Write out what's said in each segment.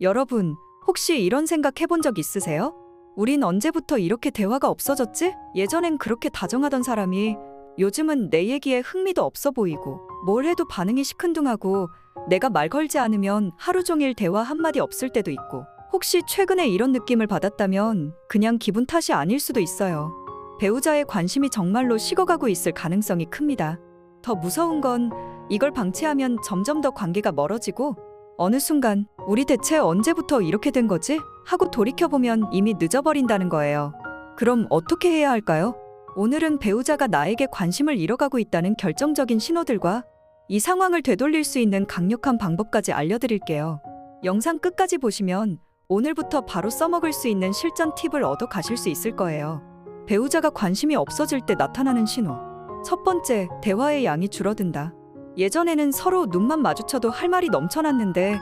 여러분, 혹시 이런 생각 해본 적 있으세요? 우린 언제부터 이렇게 대화가 없어졌지? 예전엔 그렇게 다정하던 사람이 요즘은 내 얘기에 흥미도 없어 보이고 뭘 해도 반응이 시큰둥하고 내가 말 걸지 않으면 하루 종일 대화 한마디 없을 때도 있고 혹시 최근에 이런 느낌을 받았다면 그냥 기분 탓이 아닐 수도 있어요. 배우자의 관심이 정말로 식어가고 있을 가능성이 큽니다. 더 무서운 건 이걸 방치하면 점점 더 관계가 멀어지고 어느 순간 우리 대체 언제부터 이렇게 된 거지? 하고 돌이켜보면 이미 늦어버린다는 거예요. 그럼 어떻게 해야 할까요? 오늘은 배우자가 나에게 관심을 잃어가고 있다는 결정적인 신호들과 이 상황을 되돌릴 수 있는 강력한 방법까지 알려드릴게요. 영상 끝까지 보시면 오늘부터 바로 써먹을 수 있는 실전 팁을 얻어 가실 수 있을 거예요. 배우자가 관심이 없어질 때 나타나는 신호. 첫 번째, 대화의 양이 줄어든다. 예전에는 서로 눈만 마주쳐도 할 말이 넘쳐났는데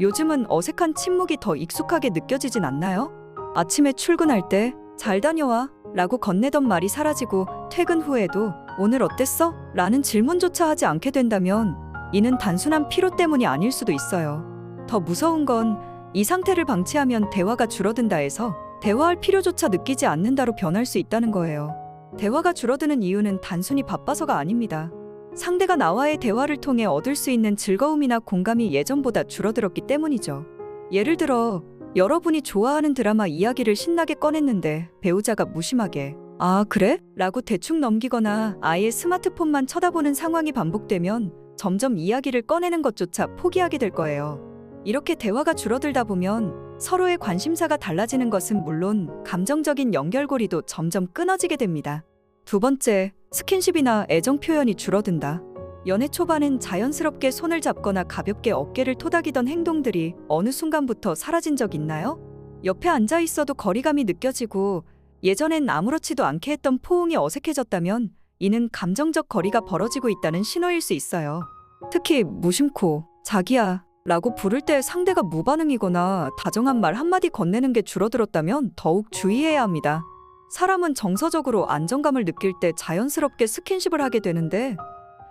요즘은 어색한 침묵이 더 익숙하게 느껴지진 않나요? 아침에 출근할 때 잘 다녀와 라고 건네던 말이 사라지고 퇴근 후에도 오늘 어땠어? 라는 질문조차 하지 않게 된다면 이는 단순한 피로 때문이 아닐 수도 있어요. 더 무서운 건 이 상태를 방치하면 대화가 줄어든다 해서 대화할 필요조차 느끼지 않는다로 변할 수 있다는 거예요. 대화가 줄어드는 이유는 단순히 바빠서가 아닙니다. 상대가 나와의 대화를 통해 얻을 수 있는 즐거움이나 공감이 예전보다 줄어들었기 때문이죠. 예를 들어 여러분이 좋아하는 드라마 이야기를 신나게 꺼냈는데 배우자가 무심하게 "아, 그래?" 라고 대충 넘기거나 아예 스마트폰만 쳐다보는 상황이 반복되면 점점 이야기를 꺼내는 것조차 포기하게 될 거예요. 이렇게 대화가 줄어들다 보면 서로의 관심사가 달라지는 것은 물론 감정적인 연결고리도 점점 끊어지게 됩니다. 두 번째, 스킨십이나 애정 표현이 줄어든다. 연애 초반엔 자연스럽게 손을 잡거나 가볍게 어깨를 토닥이던 행동들이 어느 순간부터 사라진 적 있나요? 옆에 앉아 있어도 거리감이 느껴지고 예전엔 아무렇지도 않게 했던 포옹이 어색해졌다면 이는 감정적 거리가 벌어지고 있다는 신호일 수 있어요. 특히 무심코 "자기야" 라고 부를 때 상대가 무반응이거나 다정한 말 한마디 건네는 게 줄어들었다면 더욱 주의해야 합니다. 사람은 정서적으로 안정감을 느낄 때 자연스럽게 스킨십을 하게 되는데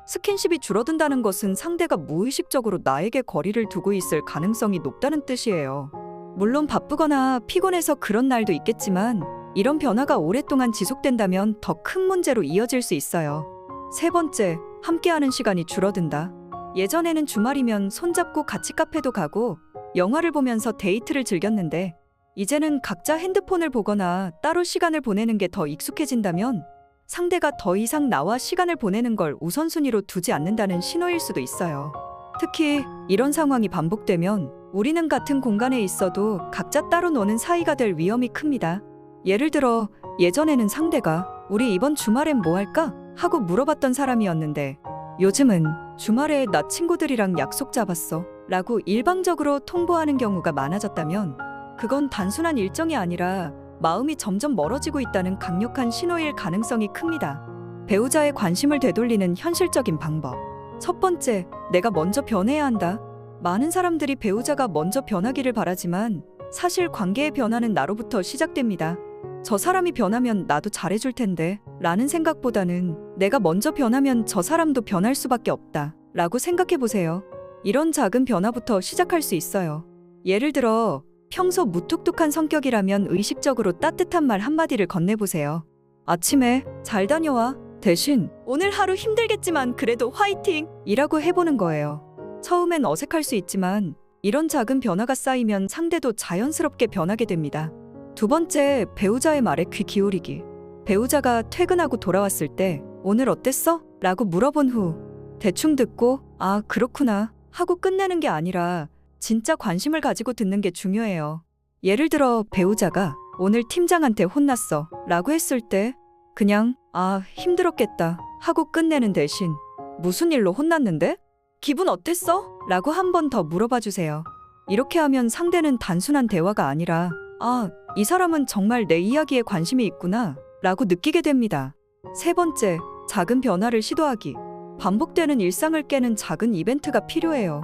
스킨십이 줄어든다는 것은 상대가 무의식적으로 나에게 거리를 두고 있을 가능성이 높다는 뜻이에요. 물론 바쁘거나 피곤해서 그런 날도 있겠지만 이런 변화가 오랫동안 지속된다면 더 큰 문제로 이어질 수 있어요. 세 번째, 함께하는 시간이 줄어든다. 예전에는 주말이면 손잡고 같이 카페도 가고 영화를 보면서 데이트를 즐겼는데 이제는 각자 핸드폰을 보거나 따로 시간을 보내는 게 더 익숙해진다면 상대가 더 이상 나와 시간을 보내는 걸 우선순위로 두지 않는다는 신호일 수도 있어요. 특히 이런 상황이 반복되면 우리는 같은 공간에 있어도 각자 따로 노는 사이가 될 위험이 큽니다. 예를 들어 예전에는 상대가 "우리 이번 주말엔 뭐 할까?" 하고 물어봤던 사람이었는데 요즘은 "주말에 나 친구들이랑 약속 잡았어" 라고 일방적으로 통보하는 경우가 많아졌다면 그건 단순한 일정이 아니라 마음이 점점 멀어지고 있다는 강력한 신호일 가능성이 큽니다. 배우자의 관심을 되돌리는 현실적인 방법. 첫 번째, 내가 먼저 변해야 한다. 많은 사람들이 배우자가 먼저 변하기를 바라지만 사실 관계의 변화는 나로부터 시작됩니다. 저 사람이 변하면 나도 잘해줄 텐데 라는 생각보다는 내가 먼저 변하면 저 사람도 변할 수밖에 없다 라고 생각해보세요. 이런 작은 변화부터 시작할 수 있어요. 예를 들어 평소 무뚝뚝한 성격이라면 의식적으로 따뜻한 말 한마디를 건네보세요. "아침에 잘 다녀와" 대신 "오늘 하루 힘들겠지만 그래도 화이팅! 이라고 해보는 거예요. 처음엔 어색할 수 있지만 이런 작은 변화가 쌓이면 상대도 자연스럽게 변하게 됩니다. 두 번째, 배우자의 말에 귀 기울이기. 배우자가 퇴근하고 돌아왔을 때 "오늘 어땠어?" 라고 물어본 후 대충 듣고 "아, 그렇구나" 하고 끝내는 게 아니라 진짜 관심을 가지고 듣는 게 중요해요. 예를 들어 배우자가 "오늘 팀장한테 혼났어" 라고 했을 때 그냥 "아, 힘들었겠다" 하고 끝내는 대신 "무슨 일로 혼났는데? 기분 어땠어?" 라고 한 번 더 물어봐 주세요. 이렇게 하면 상대는 단순한 대화가 아니라 "아, 이 사람은 정말 내 이야기에 관심이 있구나" 라고 느끼게 됩니다. 세 번째, 작은 변화를 시도하기. 반복되는 일상을 깨는 작은 이벤트가 필요해요.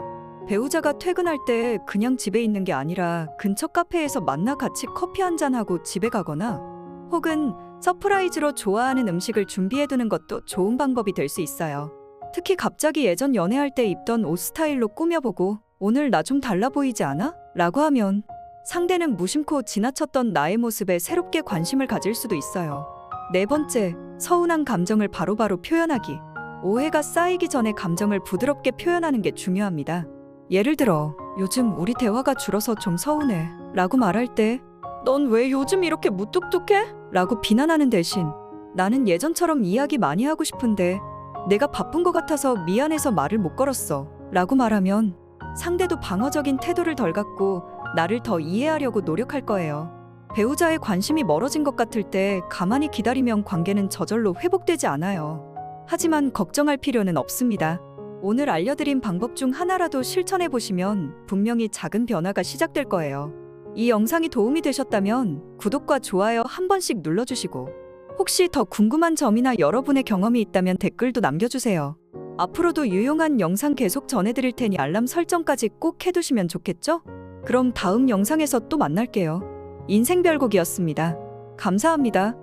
배우자가 퇴근할 때 그냥 집에 있는 게 아니라 근처 카페에서 만나 같이 커피 한잔하고 집에 가거나 혹은 서프라이즈로 좋아하는 음식을 준비해두는 것도 좋은 방법이 될 수 있어요. 특히 갑자기 예전 연애할 때 입던 옷 스타일로 꾸며보고 오늘 나 좀 달라 보이지 않아? 라고 하면 상대는 무심코 지나쳤던 나의 모습에 새롭게 관심을 가질 수도 있어요. 네 번째, 서운한 감정을 바로바로 표현하기. 오해가 쌓이기 전에 감정을 부드럽게 표현하는 게 중요합니다. 예를 들어, 요즘 우리 대화가 줄어서 좀 서운해 라고 말할 때, 넌 왜 요즘 이렇게 무뚝뚝해? 라고 비난하는 대신, 나는 예전처럼 이야기 많이 하고 싶은데 내가 바쁜 것 같아서 미안해서 말을 못 걸었어 라고 말하면 상대도 방어적인 태도를 덜 갖고 나를 더 이해하려고 노력할 거예요. 배우자의 관심이 멀어진 것 같을 때 가만히 기다리면 관계는 저절로 회복되지 않아요. 하지만 걱정할 필요는 없습니다. 오늘 알려드린 방법 중 하나라도 실천해 보시면 분명히 작은 변화가 시작될 거예요. 이 영상이 도움이 되셨다면 구독과 좋아요 한 번씩 눌러주시고, 혹시 더 궁금한 점이나 여러분의 경험이 있다면 댓글도 남겨주세요. 앞으로도 유용한 영상 계속 전해드릴 테니 알람 설정까지 꼭 해두시면 좋겠죠? 그럼 다음 영상에서 또 만날게요. 인생별곡이었습니다. 감사합니다.